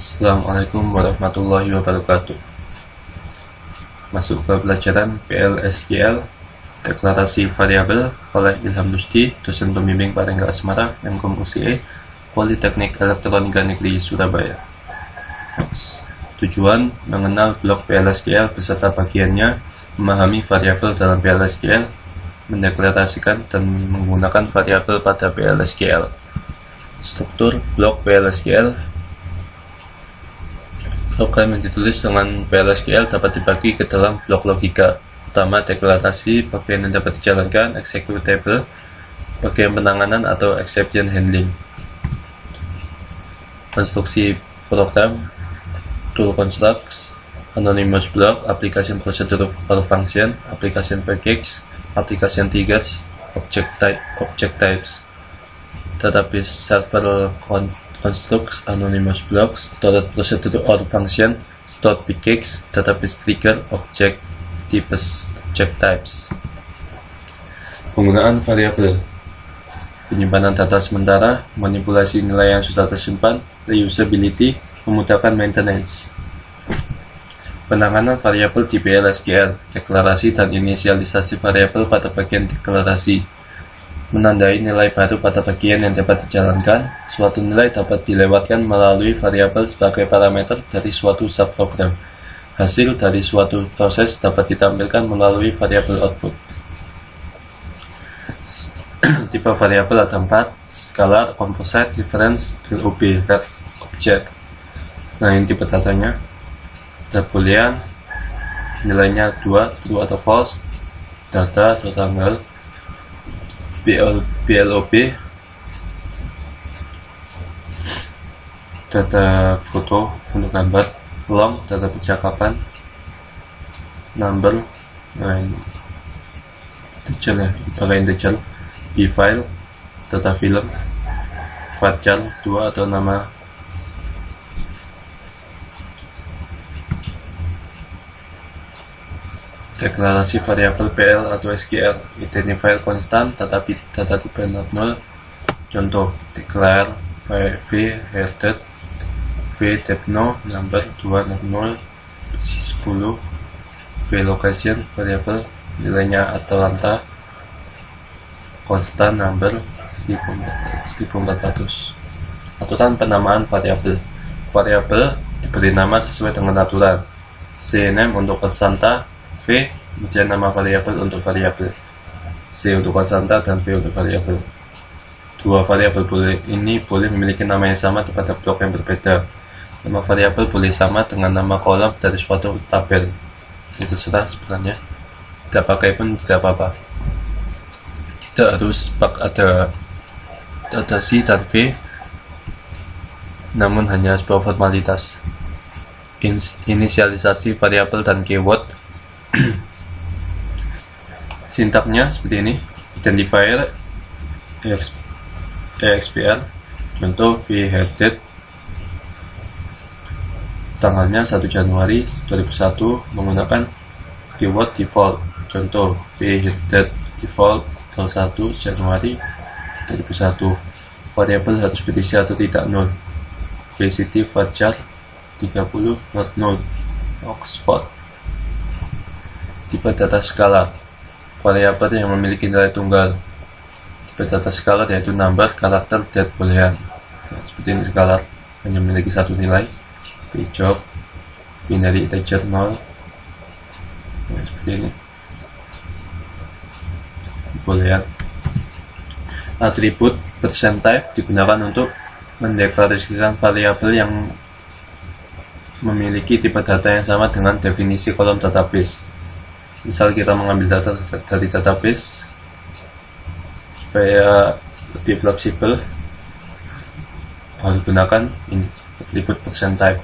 Assalamualaikum warahmatullahi wabarakatuh. Masuk ke pelajaran PL/SQL deklarasi variabel oleh Ilham Rusdi, dosen pembimbing Parengga Asmara, MKOM UCE, Politeknik Elektronika Negeri Surabaya. Tujuan: mengenal blok PL/SQL beserta bagiannya, memahami variabel dalam PL/SQL, mendeklarasikan dan menggunakan variabel pada PL/SQL. Struktur blok PL/SQL. Program yang ditulis dengan PL/SQL dapat dibagi ke dalam blok logika. Pertama, deklarasi, bagian yang dapat dijalankan, executable, bagian penanganan atau exception handling. Konstruksi program, tool constructs, anonymous block, application procedure or function, application package, application triggers, object types, database server constructs, anonymous blocks, stored procedure or function, stored package, database trigger, object types, object types. Penggunaan variabel: penyimpanan data sementara, manipulasi nilai yang sudah tersimpan, reusability, memudahkan maintenance. Penanganan variabel di PL/SQL, deklarasi dan inisialisasi variabel pada bagian deklarasi, menandai nilai baru pada bagian yang dapat dijalankan. Suatu nilai dapat dilewatkan melalui variabel sebagai parameter dari suatu subprogram. Hasil dari suatu proses dapat ditampilkan melalui variabel output. Tipe variabel ada 4: scalar, composite, difference, LOB, red object. Nah, ini tipe datanya. Ada boolean, nilainya 2, true atau false, data atau tanggal, BLOB, data foto untuk gambar, long, data percakapan, number, nah ini integer ya, pakai integer, b-file, data film, varchar 2 atau nama. Deklarasi variabel PL atau SQL, identifier konstan tetapi data tipe not null. Contoh: declare v headed v depno number 2 not null 10, v location variabel nilainya Atlanta, konstan number 1400. Aturan penamaan variabel. Variabel diberi nama sesuai dengan aturan. Cname untuk konstanta, V kemudian nama variabel untuk variabel, C untuk konstanta, dan V untuk variabel. Dua variabel ini boleh memiliki nama yang sama pada blok yang berbeda. Nama variabel boleh sama dengan nama kolom dari suatu tabel. Itu terserah sebenarnya. Tidak pakai pun tidak apa-apa. Tidak harus ada data C dan V, namun hanya sebuah formalitas. Inisialisasi variabel dan keyword. Sintaknya seperti ini: identifier expr, contoh v headed, tanggalnya 1 Januari 2001 menggunakan keyword default, contoh v headed default 1 Januari 2001. Variabel harus berisi atau tidak null. VCT varchar 30 not null, Oxford. Tipe data scalar, variabel yang memiliki nilai tunggal. Tipe data scalar yaitu number, karakter, dan boolean. Nah, seperti ini scalar, hanya memiliki satu nilai, job, binary integer 0. Nah, seperti ini. Boolean. Atribut %type digunakan untuk mendeklarasikan variabel yang memiliki tipe data yang sama dengan definisi kolom database. Misal kita mengambil data dari database, supaya lebih fleksibel harus gunakan ini, atribut %type.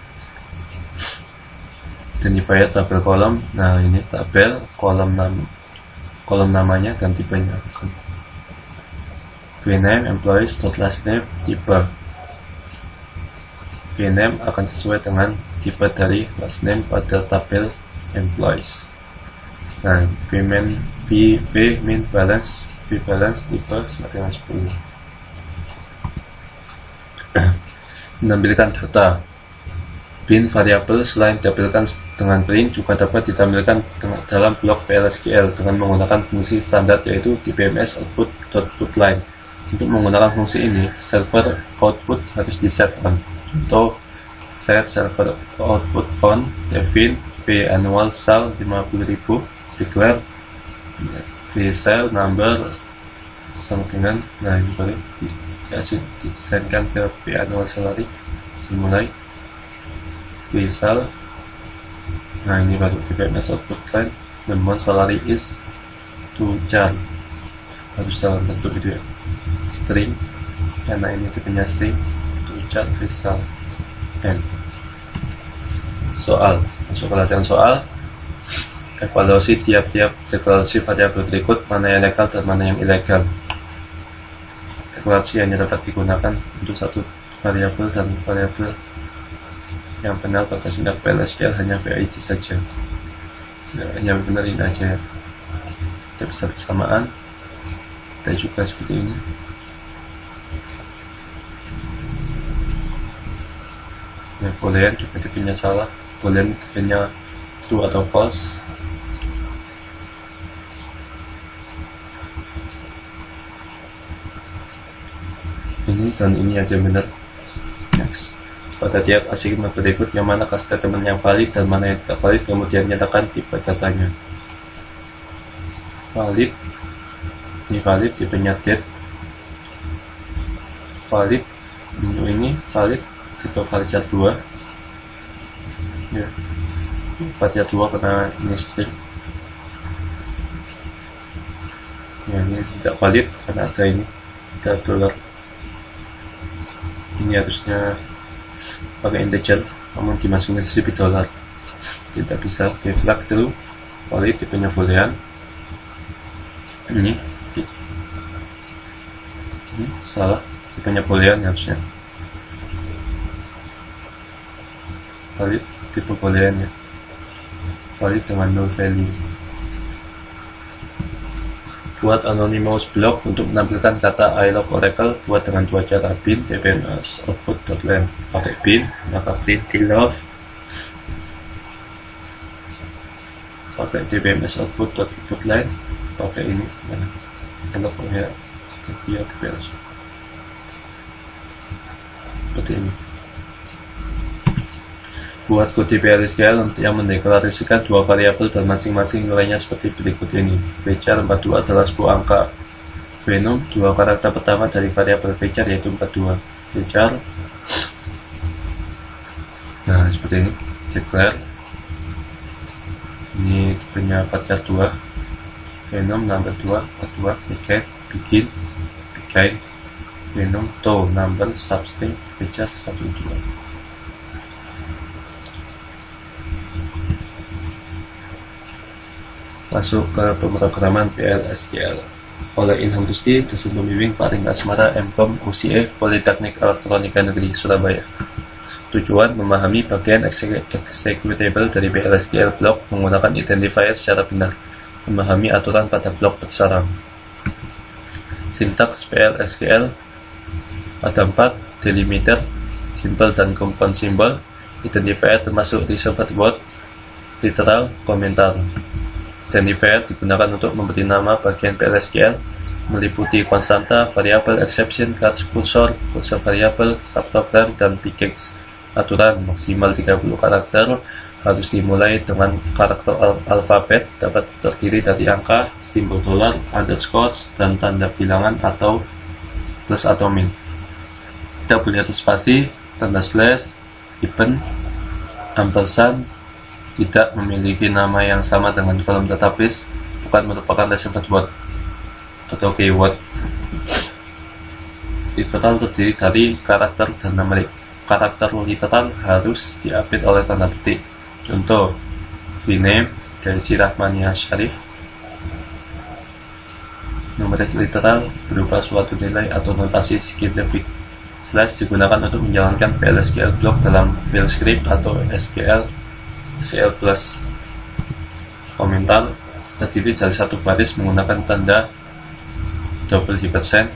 Identifier tabel kolom. Nah, ini tabel kolom namanya dan tipenya. Vname employees last name, tipe vname akan sesuai dengan tipe dari last name pada tabel employees. Nah, min balance, v balance tipe sama dengan 10. Menampilkan data. Bin variabel selain ditampilkan dengan print juga dapat ditampilkan dalam blok PLSQL dengan menggunakan fungsi standar yaitu dbms output.putLine. Untuk menggunakan fungsi ini, server output harus di set on. Contoh, set server output on, define p annual sal 50.000, declare vSale number sama dengan, nah ini boleh diasainkan ke p annual salary. Dimulai vSale, nah ini baru dbms output line, the month salary is to char, harus dalam bentuk itu ya, string, karena ini tipenya string, to char vSale. And soal, masuk ke latihan soal. Evaluasi tiap-tiap deklarasi variabel berikut, mana yang legal dan mana yang ilegal. Deklarasi hanya dapat digunakan untuk satu variabel dan variabel yang benar pada singkat PLSQL hanya PID saja. Yang benar ini aja ya. Kita bisa bersamaan. Kita juga seperti ini. Yang boolean juga tipenya salah. Boolean tipenya true atau false. Ini dan ini aja benar. Next. Pada tiap assignment berikut, yang manakah statement yang valid dan mana yang tidak valid, kemudian nyatakan tipe datanya. Valid, ini valid, tipenya date. Valid, ini valid, tipe validar 2. Ya, validar 2 karena ini string. Ya, ini tidak valid karena ada ini, ada dollar. Ini harusnya pakai integer, namun dimasukin CP dollar, tidak bisa. Flag true, valid, tipenya boolean. Ini salah, tipenya boolean harusnya. Valid, tipe boolean ya. Valid dengan null value. Buat anonymous block untuk menampilkan kata I love Oracle, buat dengan dua cara: bin dbms output.len, pakai bin, maka print I love, pakai dbms output.len, pakai ini mana I love ya, via dbms seperti ini. Buat kode PLSQL yang mendeklarasikan dua variabel dan masing-masing nilainya seperti berikut ini. Vchar 42 adalah sebuah angka. Venum, dua karakter pertama dari variabel vchar yaitu 42. Vchar, nah seperti ini. Declare, ini tipenya vchar 2. Venum number 2, 42. Begin, Venum to number substring vchar 1, 2. Masuk ke pemrograman PLSQL oleh Ilham Rusdi, dosen pembimbing Paring Asmara MKOM UCE Politeknik Elektronika Negeri Surabaya. Tujuan: memahami bagian executable dari PLSQL block menggunakan identifier secara benar, memahami aturan pada blok bersarang. Sintaks PLSQL ada 4: delimiter, simple dan compound symbol, identifier termasuk reserved word, literal, komentar. Identifier digunakan untuk memberi nama bagian PLSQL, meliputi konstanta, variabel, exception, cursor, cursor variabel, subprogram, dan pickaxe. Aturan: maksimal 30 karakter, harus dimulai dengan karakter alfabet, dapat terdiri dari angka, simbol dolar, underscores, dan tanda bilangan atau plus atau min. Tidak boleh ada spasi, tanda slash, hyphen, ampersand. Tidak memiliki nama yang sama dengan kolom database, bukan merupakan reserved word atau keyword. Literal terdiri dari karakter dan numerik. Karakter literal harus diupdate oleh tanda petik. Contoh, vname Daisy Rahmania Syarif. Numerik literal berupa suatu nilai atau notasi scientific. Slash digunakan untuk menjalankan PLSQL block dalam file script atau SQL plus. Komentar terdiri dari satu baris menggunakan tanda double %,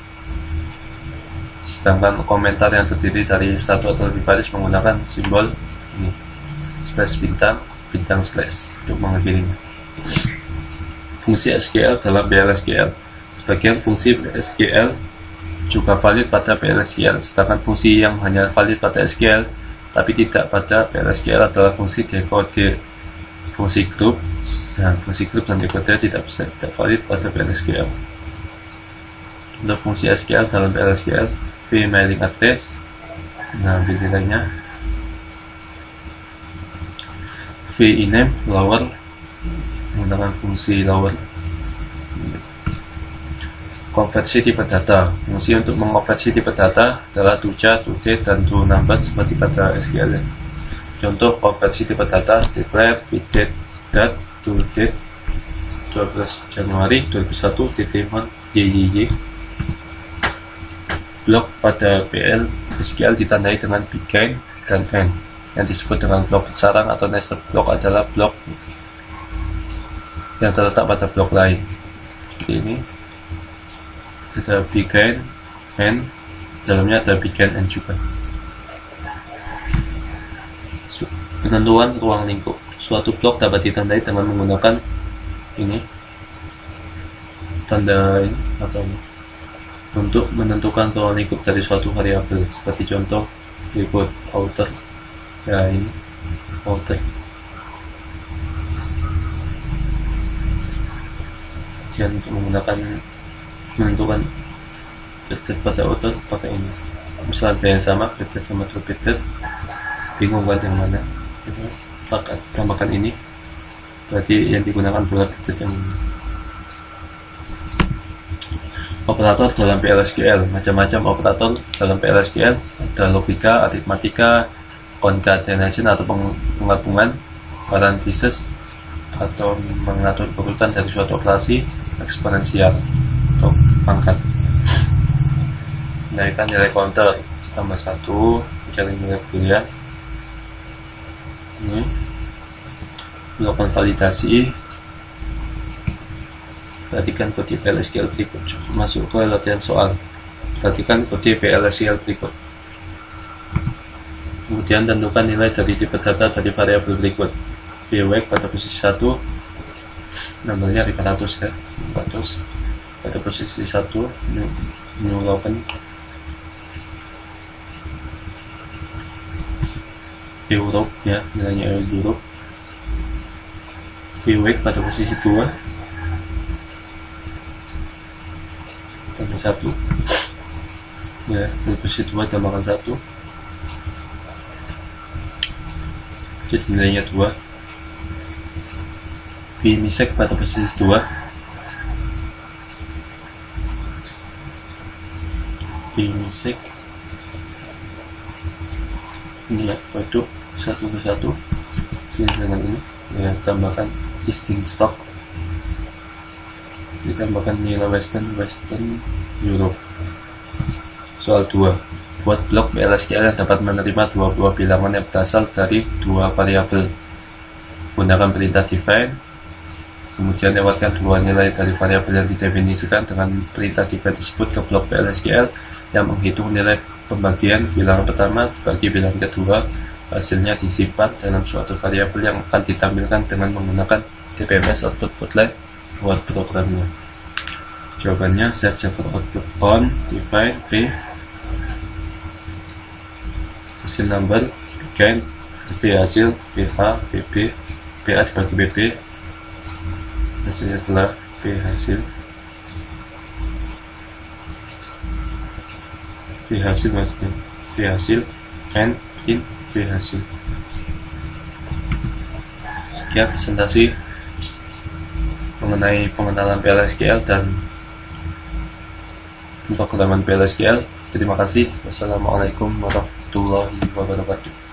sedangkan komentar yang terdiri dari satu atau lebih baris menggunakan simbol ini. slash bintang slash untuk mengakhirinya. Fungsi SQL dalam PLSQL. Sebagian fungsi SQL juga valid pada PLSQL, sedangkan fungsi yang hanya valid pada SQL tapi tidak pada PLSQL adalah fungsi dekode. Fungsi group dan dekode tidak valid pada PLSQL. Untuk fungsi SQL dalam PLSQL, vMailing address, nah nilainya vEname lower menggunakan fungsi lower. Konversi tipe data. Fungsi untuk mengonversi tipe data adalah toJa, toDate, dan toNumber seperti pada SQL. Contoh konversi tipe data: declare vDate date toDate 12 Januari 2001 titik-1 YYY. Blok pada PLSQL ditandai dengan begin dan end. Yang disebut dengan blok sarang atau nested block adalah blok yang terletak pada blok lain. Seperti ini. Ada begin, end, dalamnya ada begin and juga. Penentuan ruang lingkup. Suatu blok dapat ditandai dengan menggunakan ini, tanda ini atau ini, untuk menentukan ruang lingkup dari suatu variabel. Seperti contoh berikut outer, ya ini outer. Dan untuk menentukan repeated pada outer pakai ini. Misalnya ada yang sama repeated sama repeated, bingung buat yang mana, maka tambahkan ini, berarti yang digunakan adalah repeated yang ini. Operator dalam PLSQL. Macam-macam operator dalam PLSQL, ada logika, aritmatika, concatenation atau penggabungan, parenthesis atau mengatur urutan dari suatu operasi, eksponensial atau pangkat. Menaikkan nilai counter tambah 1, mencari nilai boolean. Ini melakukan validasi. Perhatikan kode PLSQL berikut. Masuk ke latihan soal. Perhatikan kode PLSQL berikut. Kemudian tentukan nilai dari tipe data dari variabel berikut. vWake pada posisi 1, namanya 500 ya, 500. Pada posisi 1, new open. Europe ya, nilainya Europe. vWake pada posisi 2, tambah 1 ya, pada posisi 2 tambahkan 1, jadi nilainya 2. vMisec pada posisi 2, vMisec ini ya, produk 1 ke 1 sini dengan ini ya, tambahkan is in stock, ditambahkan nilai Western Europe. Soal 2. Buat blok PLSQL yang dapat menerima dua buah bilangan yang berasal dari dua variabel. Gunakan perintah define, kemudian lewatkan dua nilai dari variabel yang didefinisikan dengan perintah define tersebut ke blok PLSQL yang menghitung nilai pembagian bilangan pertama dibagi bilangan kedua. Hasilnya disimpan dalam suatu variabel yang akan ditampilkan dengan menggunakan TPMS output bootleg buat programnya. Jawabannya set server output on define p hasil number begin p hasil ph pp pa dibagi pp, hasilnya adalah p hasil maksudnya p hasil and in p hasil. Sekian presentasi mengenai pengenalan PLSQL dan pemrograman PLSQL. Terima kasih. Wassalamualaikum warahmatullahi wabarakatuh.